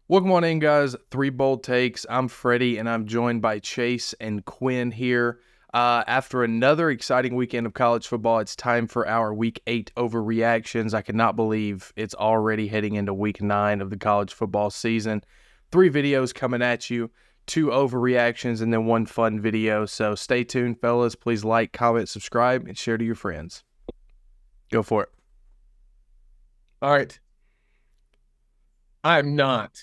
Welcome on in, guys. Three Bold Takes. I'm Freddie, and I'm joined by Chase and Quinn here. After another exciting weekend of college football, it's time for our Week 8 overreactions. I cannot believe it's already heading into Week 9 of the college football season. Three videos coming at you, two overreactions, and then one fun video. So stay tuned, fellas. Please like, comment, subscribe, and share to your friends. Go for it. All right. I am not,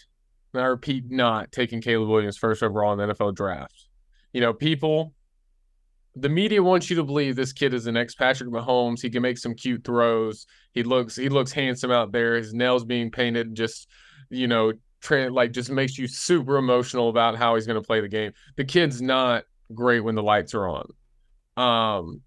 and I repeat, not taking Caleb Williams first overall in the NFL draft. The media wants you to believe this kid is the next Patrick Mahomes. He can make some cute throws. He looks handsome out there. His nails being painted just makes you super emotional about how he's going to play the game. The kid's not great when the lights are on.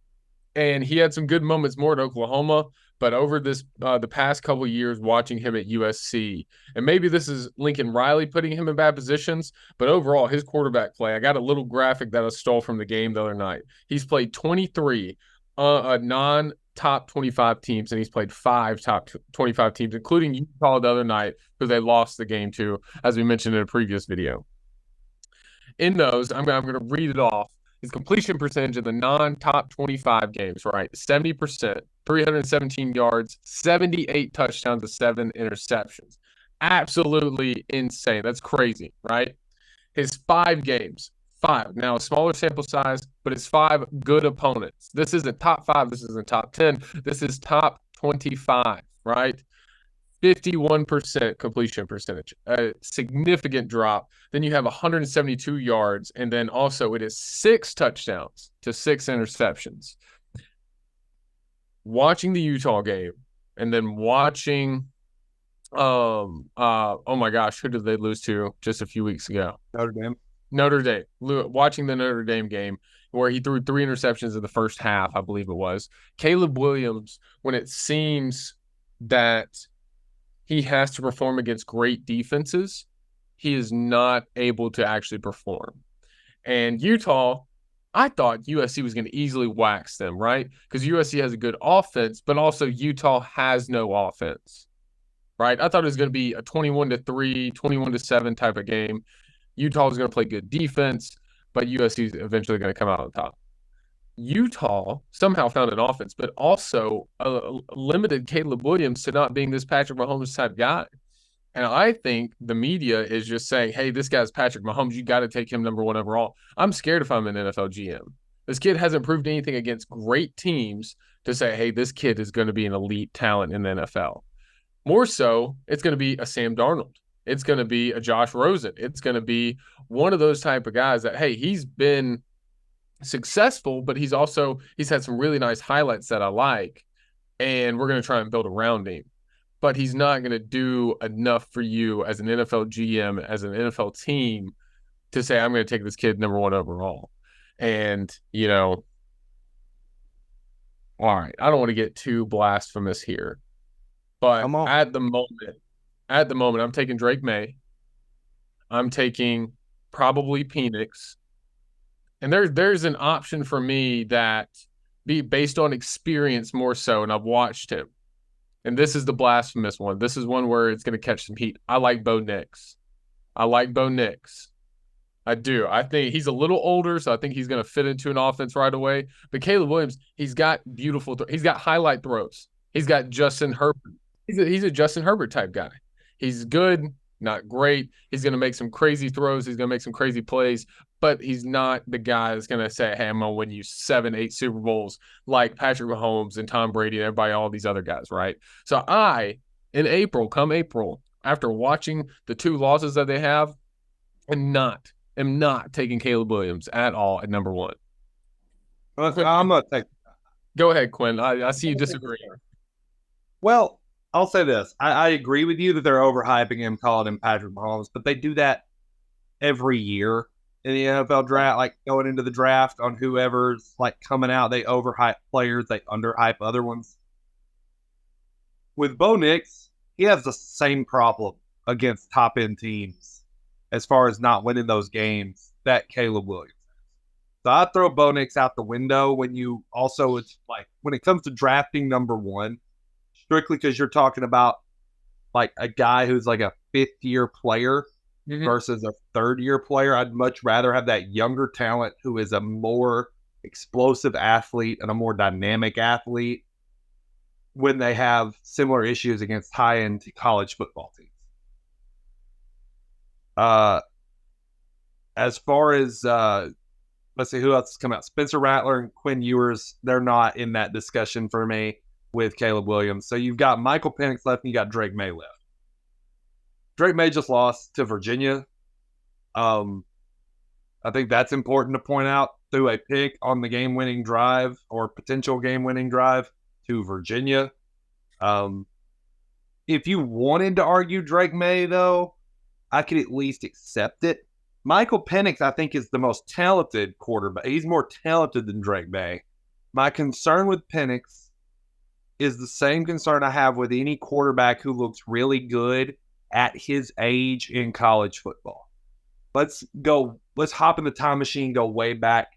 And he had some good moments more at Oklahoma, but over the past couple of years watching him at USC, and maybe this is Lincoln Riley putting him in bad positions, but overall his quarterback play. I got a little graphic that I stole from the game the other night. He's played 23 non-top 25 teams, and he's played 5 top 25 teams, including Utah the other night, who they lost the game to, as we mentioned in a previous video. In those, I'm going to read it off. His completion percentage in the non-top 25 games, right? 70%, 317 yards, 78 touchdowns to 7 interceptions. Absolutely insane. That's crazy, right? His 5 games, 5. Now, a smaller sample size, but it's 5 good opponents. This isn't top 5. This isn't top 10. This is top 25, right? 51% completion percentage, a significant drop. Then you have 172 yards, and then also it is 6 touchdowns to 6 interceptions. Watching the Utah game, and then watching, oh my gosh, who did they lose to just a few weeks ago? Notre Dame. Notre Dame. Watching the Notre Dame game where he threw 3 interceptions in the first half, I believe it was. Caleb Williams, when it seems that he has to perform against great defenses, he is not able to actually perform. And Utah, I thought USC was going to easily wax them, right? Because USC has a good offense, but also Utah has no offense, right? I thought it was going to be a 21-3, 21-7 type of game. Utah was going to play good defense, but USC is eventually going to come out on top. Utah somehow found an offense, but also limited Caleb Williams to not being this Patrick Mahomes type guy. And I think the media is just saying, hey, this guy's Patrick Mahomes. You got to take him number 1 overall. I'm scared if I'm an NFL GM. This kid hasn't proved anything against great teams to say, hey, this kid is going to be an elite talent in the NFL. More so, it's going to be a Sam Darnold. It's going to be a Josh Rosen. It's going to be one of those type of guys that, hey, he's been successful, but he's had some really nice highlights that I like, and we're going to try and build around him. But he's not going to do enough for you as an NFL GM, as an NFL team, to say, I'm going to take this kid number 1 overall. And, all right, I don't want to get too blasphemous here, but at the moment, I'm taking Drake May. I'm taking probably Penix. And there's an option for me that be based on experience more so, and I've watched him. And this is the blasphemous one. This is one where it's going to catch some heat. I like Bo Nix. I do. I think he's a little older, so I think he's going to fit into an offense right away. But Caleb Williams, he's got he's got highlight throws. He's got Justin Herbert. He's a Justin Herbert type guy. He's good, not great. He's going to make some crazy throws. He's going to make some crazy plays, but he's not the guy that's going to say, hey, I'm going to win you 7, 8 Super Bowls like Patrick Mahomes and Tom Brady and everybody, all these other guys, right? So come April, after watching the 2 losses that they have, am not taking Caleb Williams at all at number 1. I'm going to take. Go ahead, Quinn. I see you disagree. Well, I'll say this. I agree with you that they're overhyping him, calling him Patrick Mahomes, but they do that every year in the NFL draft, like going into the draft on whoever's like coming out. They overhype players, they underhype other ones. With Bo Nix, he has the same problem against top end teams as far as not winning those games that Caleb Williams has. So I throw Bo Nix out the window when it comes to drafting number 1, strictly because you're talking about like a guy who's like a fifth-year player versus a third-year player. I'd much rather have that younger talent who is a more explosive athlete and a more dynamic athlete when they have similar issues against high-end college football teams. As far as let's see who else has come out. Spencer Rattler and Quinn Ewers, they're not in that discussion for me with Caleb Williams. So you've got Michael Penix left and you got Drake May left. Drake May just lost to Virginia. I think that's important to point out, through a pick on the game-winning drive or potential game-winning drive to Virginia. If you wanted to argue Drake May, though, I could at least accept it. Michael Penix, I think, is the most talented quarterback. He's more talented than Drake May. My concern with Penix is the same concern I have with any quarterback who looks really good at his age in college football. Let's hop in the time machine, go way back.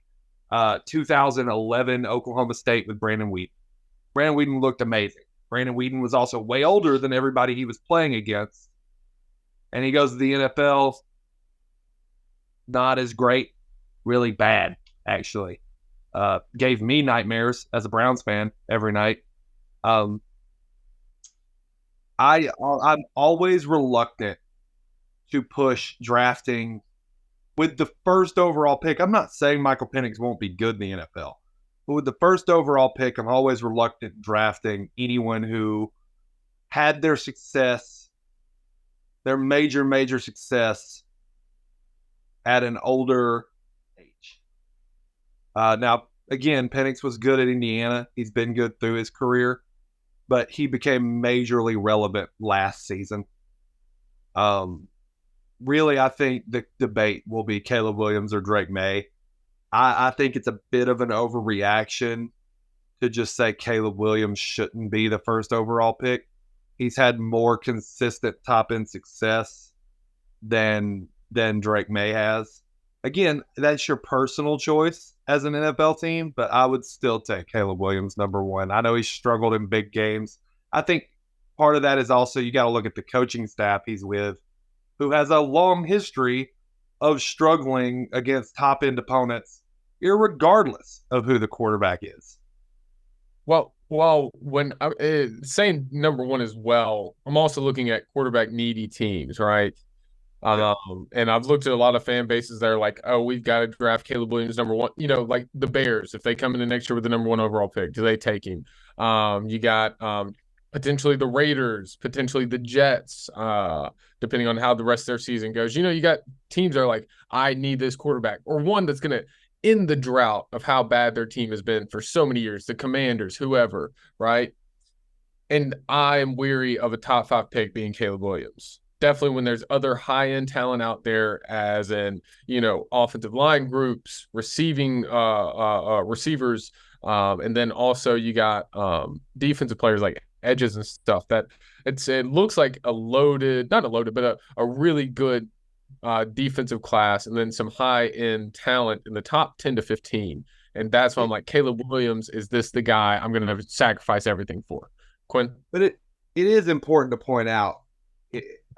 2011 Oklahoma State with Brandon Whedon. Brandon Whedon looked amazing. Brandon Whedon was also way older than everybody he was playing against. And he goes to the NFL, not as great, really bad, actually. Gave me nightmares as a Browns fan every night. I'm always reluctant to push drafting with the first overall pick. I'm not saying Michael Penix won't be good in the NFL, but with the first overall pick, I'm always reluctant drafting anyone who had their success, their major success at an older age. Now, again, Penix was good at Indiana. He's been good through his career, but he became majorly relevant last season. Really, I think the debate will be Caleb Williams or Drake May. I think it's a bit of an overreaction to just say Caleb Williams shouldn't be the first overall pick. He's had more consistent top-end success than Drake May has. Again, that's your personal choice as an NFL team, but I would still take Caleb Williams number one. I know he's struggled in big games. I think part of that is also you got to look at the coaching staff he's with, who has a long history of struggling against top-end opponents, irregardless of who the quarterback is. Well, when I'm saying number one as well, I'm also looking at quarterback needy teams, right? And I've looked at a lot of fan bases that are like, oh, we've got to draft Caleb Williams number one. You know, like the Bears, if they come in the next year with the number one overall pick, do they take him? You got potentially the Raiders, potentially the Jets, depending on how the rest of their season goes. You know, you got teams that are like, I need this quarterback, or one that's going to end the drought of how bad their team has been for so many years, the Commanders, whoever, right? And I am weary of a top 5 pick being Caleb Williams. Definitely when there's other high-end talent out there, as in, you know, offensive line groups, receiving receivers, and then also you got defensive players like edges and stuff. That it looks like not a loaded, but a really good defensive class, and then some high-end talent in the top 10 to 15. And that's why I'm like, Caleb Williams, is this the guy I'm going to sacrifice everything for? Quinn? But it is important to point out,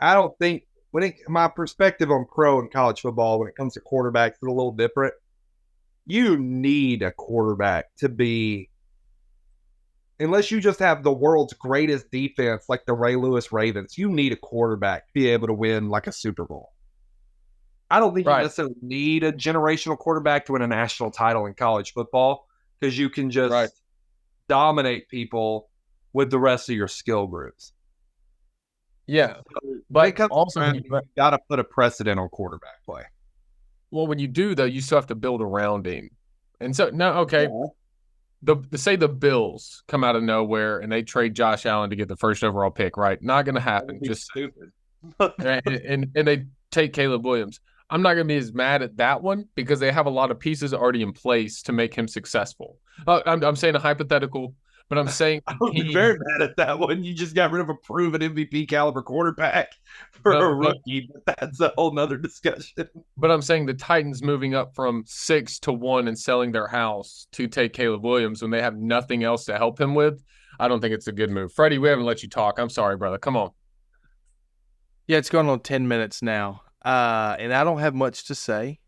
I don't think my perspective on pro and college football when it comes to quarterbacks is a little different. You need a quarterback to be, unless you just have the world's greatest defense like the Ray Lewis Ravens, you need a quarterback to be able to win like a Super Bowl. I don't think you necessarily need a generational quarterback to win a national title in college football, because you can just dominate people with the rest of your skill groups. Yeah, so, but also you got to put a precedent on quarterback play. Well, when you do, though, you still have to build around him. And so, no, okay. Yeah. Say the Bills come out of nowhere and they trade Josh Allen to get the first overall pick, right? Not going to happen. Just stupid. and they take Caleb Williams. I'm not going to be as mad at that one because they have a lot of pieces already in place to make him successful. I'm saying a hypothetical, but I'm saying I would be very mad at that one. You just got rid of a proven MVP caliber quarterback for a rookie, but that's a whole nother discussion. But I'm saying the Titans moving up from 6-1 and selling their house to take Caleb Williams when they have nothing else to help him with, I don't think it's a good move. Freddie, we haven't let you talk. I'm sorry, brother. Come on. Yeah, it's going on 10 minutes now. And I don't have much to say.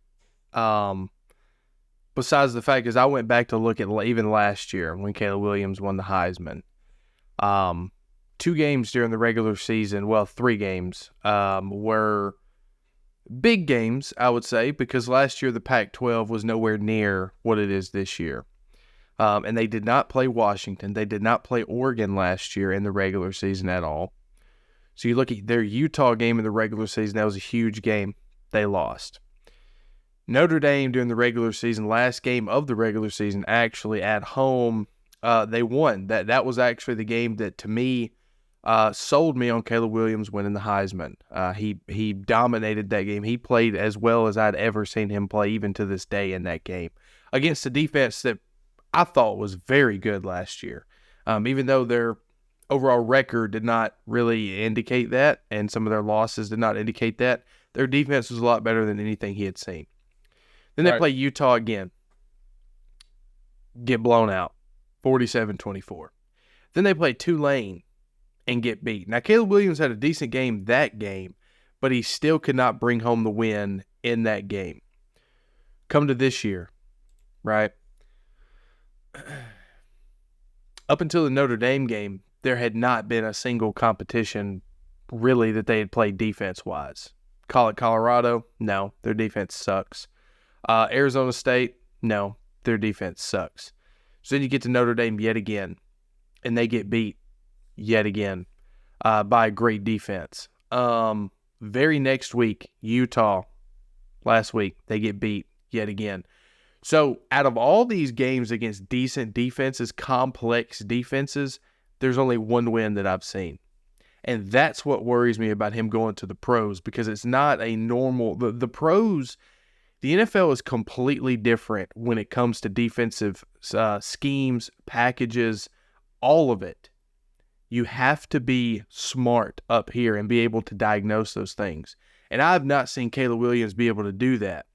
Besides the fact is I went back to look at even last year when Caleb Williams won the Heisman. 2 games during the regular season, well, 3 games, were big games, I would say, because last year the Pac-12 was nowhere near what it is this year. And they did not play Washington. They did not play Oregon last year in the regular season at all. So you look at their Utah game in the regular season, that was a huge game. They lost. Notre Dame during the regular season, last game of the regular season, actually at home, they won. That was actually the game that, to me, sold me on Caleb Williams winning the Heisman. He dominated that game. He played as well as I'd ever seen him play, even to this day in that game, against a defense that I thought was very good last year. Even though their overall record did not really indicate that, and some of their losses did not indicate that, their defense was a lot better than anything he had seen. Then they play Utah again. Get blown out, 47-24. Then they play Tulane and get beat. Now, Caleb Williams had a decent game that game, but he still could not bring home the win in that game. Come to this year, right? Up until the Notre Dame game, there had not been a single competition really that they had played defense-wise. Call it Colorado? No, their defense sucks. Arizona State? No, their defense sucks. So then you get to Notre Dame yet again, and they get beat yet again by a great defense. Very next week, Utah, last week, they get beat yet again. So out of all these games against decent defenses, complex defenses, there's only one win that I've seen. And that's what worries me about him going to the pros, because it's not a normal – the pros – the NFL is completely different when it comes to defensive schemes, packages, all of it. You have to be smart up here and be able to diagnose those things. And I've not seen Caleb Williams be able to do that.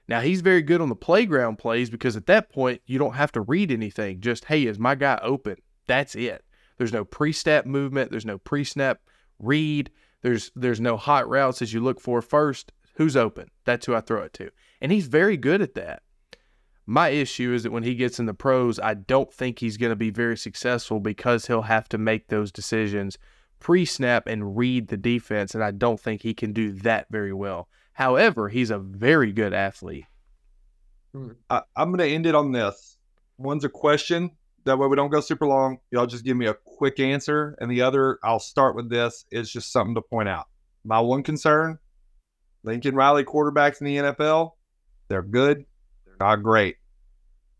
Now, he's very good on the playground plays, because at that point, you don't have to read anything. Just, hey, is my guy open? That's it. There's no pre-snap movement. There's no pre-snap read. There's no hot routes as you look for first. Who's open? That's who I throw it to. And he's very good at that. My issue is that when he gets in the pros, I don't think he's going to be very successful, because he'll have to make those decisions pre-snap and read the defense, and I don't think he can do that very well. However, he's a very good athlete. I'm going to end it on this. One's a question. That way we don't go super long. Y'all just give me a quick answer. And the other, I'll start with this, is just something to point out. My one concern, Lincoln Riley quarterbacks in the NFL, they're good. They're not great.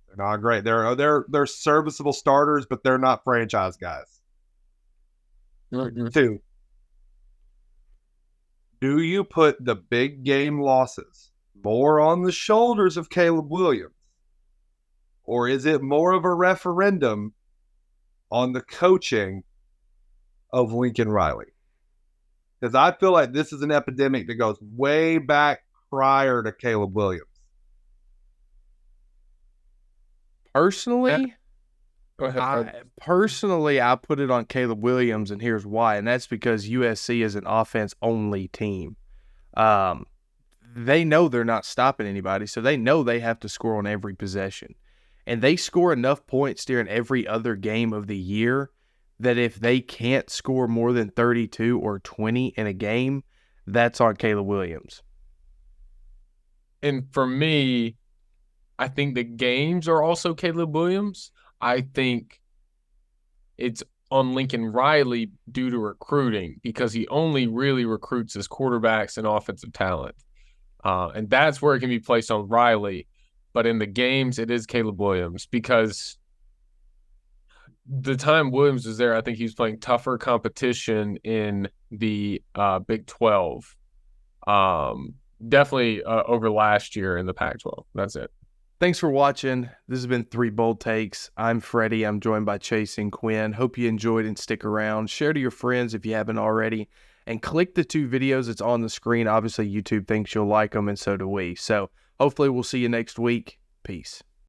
They're not great. They're serviceable starters, but they're not franchise guys. Mm-hmm. 2, do you put the big game losses more on the shoulders of Caleb Williams, or is it more of a referendum on the coaching of Lincoln Riley? Because I feel like this is an epidemic that goes way back prior to Caleb Williams. Personally, Go ahead. I put it on Caleb Williams, and here's why. And that's because USC is an offense-only team. They know they're not stopping anybody, so they know they have to score on every possession. And they score enough points during every other game of the year that if they can't score more than 32 or 20 in a game, that's on Caleb Williams. And for me, I think the games are also Caleb Williams. I think it's on Lincoln Riley due to recruiting, because he only really recruits his quarterbacks and offensive talent. And that's where it can be placed on Riley. But in the games, it is Caleb Williams, because the time Williams was there, I think he was playing tougher competition in the Big 12. Definitely over last year in the Pac-12. That's it. Thanks for watching. This has been 3 Bold Takes. I'm Freddie. I'm joined by Chase and Quinn. Hope you enjoyed and stick around. Share to your friends if you haven't already. And click the 2 videos that's on the screen. Obviously, YouTube thinks you'll like them, and so do we. So hopefully we'll see you next week. Peace.